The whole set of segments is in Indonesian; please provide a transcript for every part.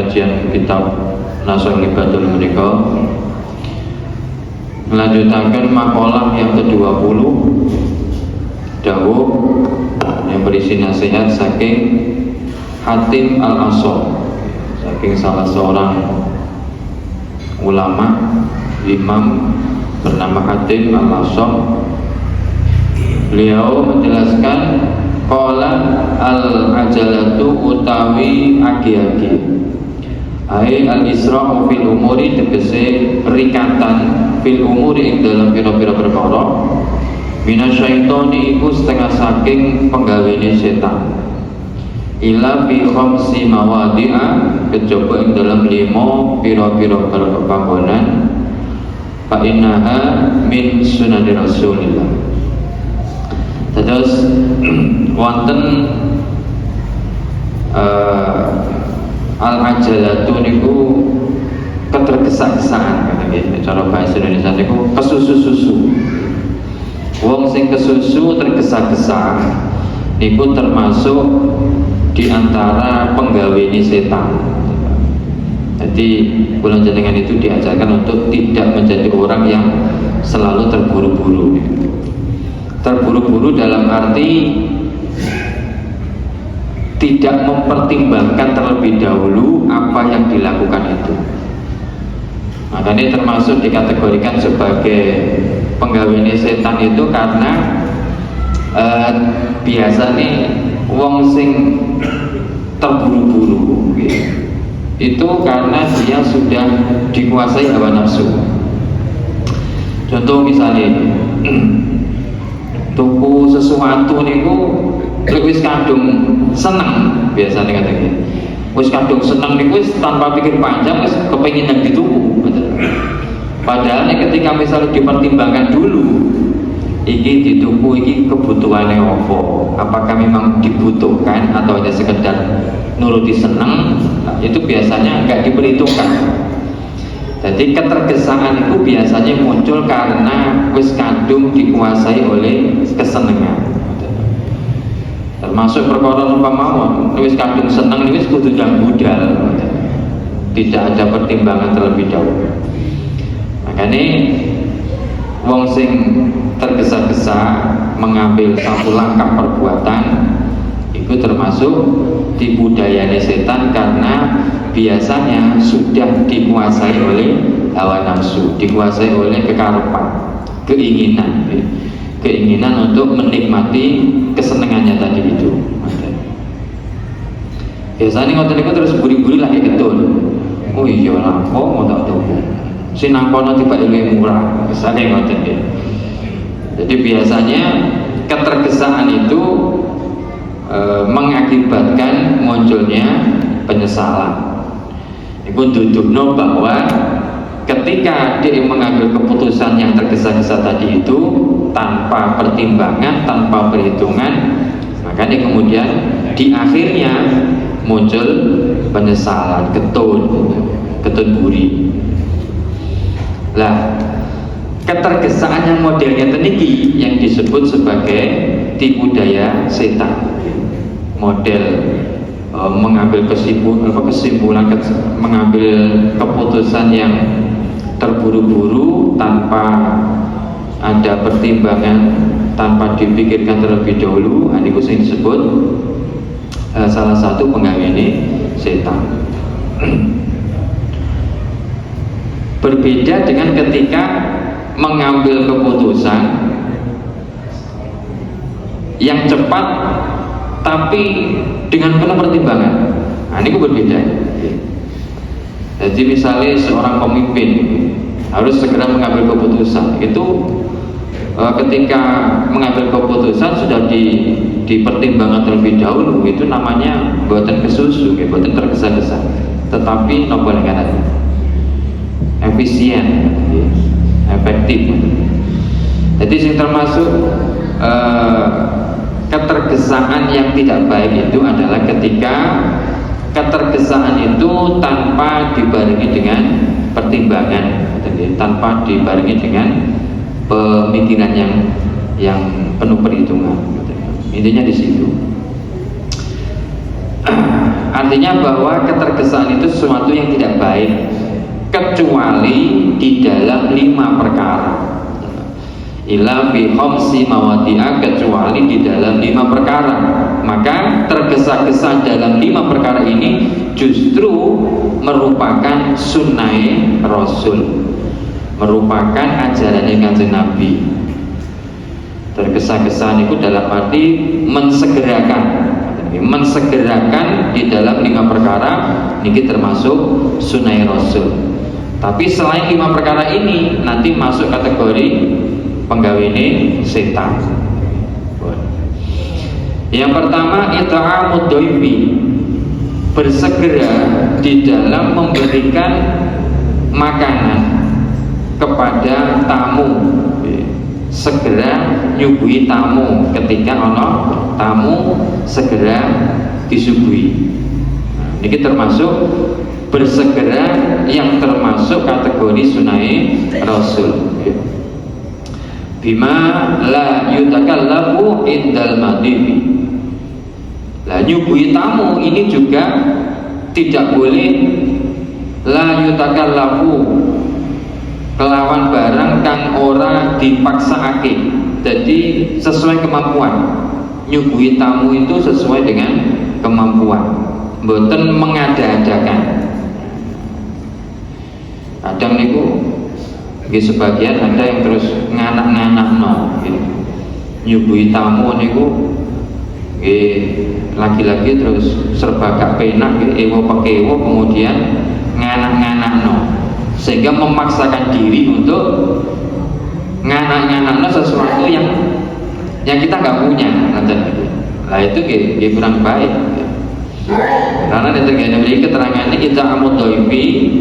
kajian kitab Nashul Ibadul menika melanjutkan makalah yang ke-20 dawuh yang berisi nasihat saking Hatim Al-Asham, saking salah seorang ulama imam bernama Hatim Al-Asham. Beliau menjelaskan qala al-ajalatu utawi aki-aki ai al-isra'u fil umuri, tegese rikatan fil umuri ing dalam pira-pira perkara minasyaitoni iku setengah saking penggawene setan ila bi khamsi mawadi'a kejaba ing dalam 5 pira-pira panggonan fa innaha min sunani Rasulillah. Terus wonten al-ajalatu niku ketergesa-gesaan nggih, cara bahasa Indonesia niku kesusu-susu. Wong sing kesusu tergesa-gesa niku termasuk di antara penggawene setan. Jadi kula jenengan itu diajarkan untuk tidak menjadi orang yang selalu terburu-buru. Terburu-buru dalam arti tidak mempertimbangkan terlebih dahulu apa yang dilakukan itu. Maka ini termasuk dikategorikan sebagai penggawene setan itu karena biasanya wong sing terburu-buru itu karena dia sudah dikuasai hawa nafsu. Contoh misalnya tuku sesuatu niku wis kadung seneng, biasanya katanya wis kadung seneng niku wis tanpa pikir panjang wis kepengin yang dituku. Padahal ketika misalnya dipertimbangkan dulu iki dituku iki kebutuhannya opo, apakah memang dibutuhkan atau hanya sekedar nuruti seneng, itu biasanya enggak diperhitungkan. Jadi ketergesaan itu biasanya muncul karena wis kadung dikuasai oleh kesenangan. Termasuk perkara umpama wis kadung seneng wis kudu jam budal. Tidak ada pertimbangan terlebih dahulu. Makanya wong sing tergesa-gesa mengambil satu langkah perbuatan itu termasuk tipu dayanya setan karena biasanya sudah dikuasai oleh hawa nafsu, dikuasai oleh kekarepan, keinginan untuk menikmati kesenangannya tadi itu. Biasanya ngoten niku terus buri-buri lagi ketun. Oh iya lah, kok mau tak tuku. Sinangkono tiba ilmu murah, misalnya ngoten ya. Jadi biasanya ketergesaan itu mengakibatkan munculnya penyesalan. Itu dudukno bahwa ketika dia mengambil keputusan yang tergesa-gesa tadi itu tanpa pertimbangan, tanpa perhitungan, maka dia kemudian di akhirnya muncul penyesalan, ketun buri. Lah, ketergesaan yang modelnya teniki yang disebut sebagai tipu daya setan. Model mengambil kesimpulan, mengambil keputusan yang terburu-buru tanpa ada pertimbangan, tanpa dipikirkan terlebih dahulu. Ini disebut salah satu penggawene setan. Berbeda dengan ketika mengambil keputusan yang cepat tapi dengan penuh pertimbangan. Nah, ini berbeda. Jadi misalnya seorang pemimpin harus segera mengambil keputusan, itu ketika mengambil keputusan sudah dipertimbangkan terlebih dahulu, itu namanya buatan kesusu, buatan tergesa-gesa, tetapi nopo negara efisien, efektif. Jadi yang termasuk ketergesaan yang tidak baik itu adalah ketika ketergesaan itu tanpa dibarengi dengan pertimbangan, tanpa dibarengi dengan pemikiran yang penuh perhitungan. Intinya di situ. Artinya bahwa ketergesaan itu sesuatu yang tidak baik kecuali di dalam 5 perkara. Ila fi khamsi mawadi'a, kecuali di dalam 5 perkara. Maka tergesa-gesa dalam 5 perkara ini justru merupakan sunnah Rasul, merupakan ajaran Kanjeng Nabi. Tergesa-gesa itu dalam arti mensegerakan di dalam 5 perkara ini termasuk sunnah Rasul. Tapi selain 5 perkara ini nanti masuk kategori penggawene setan. Yang pertama, it'amud dhaifi, bersegera di dalam memberikan makanan kepada tamu, segera nyuguhi tamu. Ketika ono tamu segera disuguhi. Ini termasuk bersegera yang termasuk kategori sunnah Rasul. Bima la yutakallafu indal madifi. Lah nyuguhi tamu ini juga tidak boleh la yutakallafu, kelawan barang kang ora dipaksakake. Jadi sesuai kemampuan. Nyuguhi tamu itu sesuai dengan kemampuan, mboten mengada-adakan. Kadang niku nggih sebagian ada yang terus nganak-nganakno gitu. Nyuguhi tamu niku nggih lagi-lagi terus serba gak penak nggih, ewo-pekewo, kemudian nganak-nganakno sehingga memaksakan diri untuk nganak-nganakno sesuatu yang kita nggak punya. Nah itu kurang baik. Karena dari keterangannya it'amud dhaifi,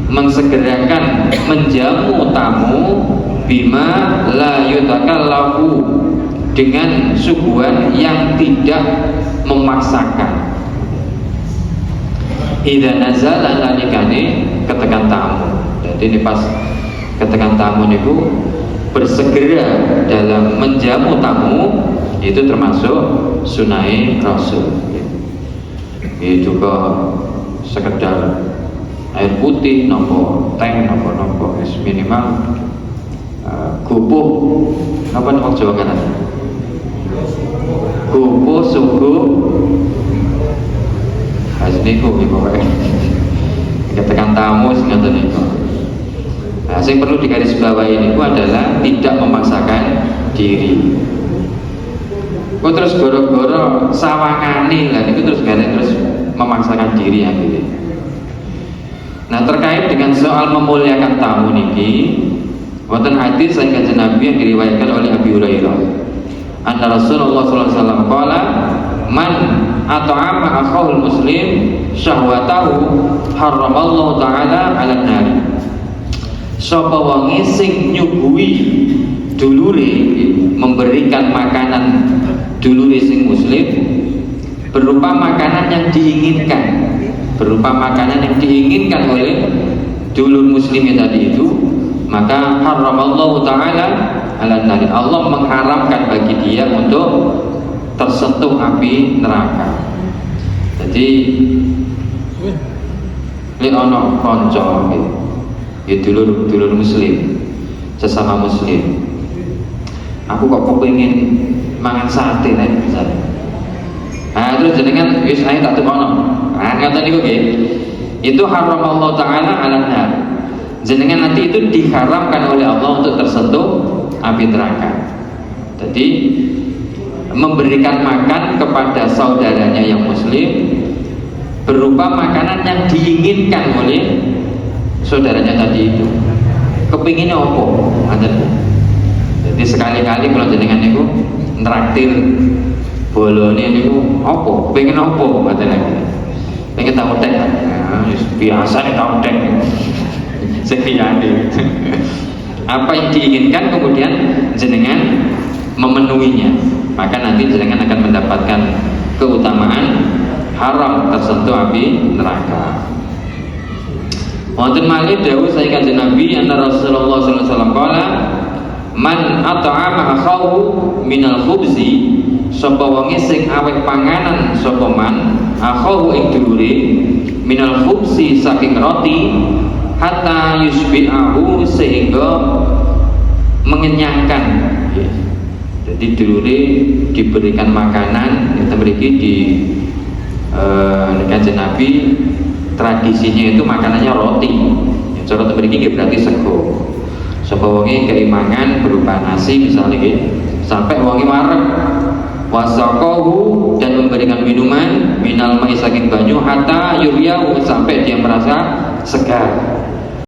mensegerakan menjamu tamu, bima la yutakallafu, dengan suguhan yang tidak memaksakan. Idza nazala nalikane ketekan tamu. Jadi ini pas ketekan tamu niku bersegera dalam menjamu tamu, itu termasuk sunnah Rasul. Itu juga sekedar air putih, nopo teh, nopo minimal gubuk, apa nopo Jawa Kanan? Gubuk sugu, asli gubuk pokoknya. Ketekan tamu sehingga niku. Nah, yang perlu digarisbawahi ini adalah tidak memaksakan diri. Kok terus goro-goro sawangane lah, itu terus memaksakan diri yang gitu. Nah, terkait dengan soal memuliakan tamu niki, wonten hadis saking Kanjeng Nabi yang diriwayatkan oleh Abi Hurairah. Anna Rasulullah sallallahu alaihi wasallam qala, "Man at'ama akhahul muslim syahwatahu haramallahu ta'ala 'alan nar." Sapa wonge sing nyuguhi dulure, memberikan makanan dulure sing muslim berupa makanan yang diinginkan, oleh dulur muslimnya tadi itu, maka haramallahu ta'ala 'alan nar, Allah mengharamkan bagi dia untuk tersentuh api neraka. Jadi li ono kanca ya dulur muslim, sesama muslim, aku kok kepengin mangan sate nek misalnya. Nah terus jenengan wis ae tak tekono. Nah kata niku nggih, itu haram Allah taala 'alan nar. Jenengan nanti itu diharamkan oleh Allah untuk tersentuh api neraka. Jadi memberikan makan kepada saudaranya yang muslim berupa makanan yang diinginkan oleh saudaranya tadi itu. Kepinginnya opo? Jadi sekali-kali kalau jenengan niku nraktir bolone niku opo? Pengen opo? Pengen tahu tek. Biasa nih tahu tek. Sekiyane. Apa yang diinginkan kemudian jenengan memenuhinya, maka nanti jenengan akan mendapatkan keutamaan haram tersentuh api neraka. Wonten malih dawuh saking Kanjeng Nabi anna Rasulullah sallallahu alaihi wasallam qala, "Man at'ama akhahu minal khubzi sapa wonge sing aweh panganan sapa man akhahu ing dulure minal khubsi saking roti hatta yusbi'ahu sehingga mengenyangkan ya. Jadi dulure diberikan makanan yang memiliki di Kanjeng Nabi tradisinya itu makanannya roti ya, cara memiliki berarti sego sapa wonge keimangan berupa nasi misalnya gitu sampai wangi marek wasaqahu dan memberikan minuman minal mai saking banyu hatta yuryahu sampai dia merasa segar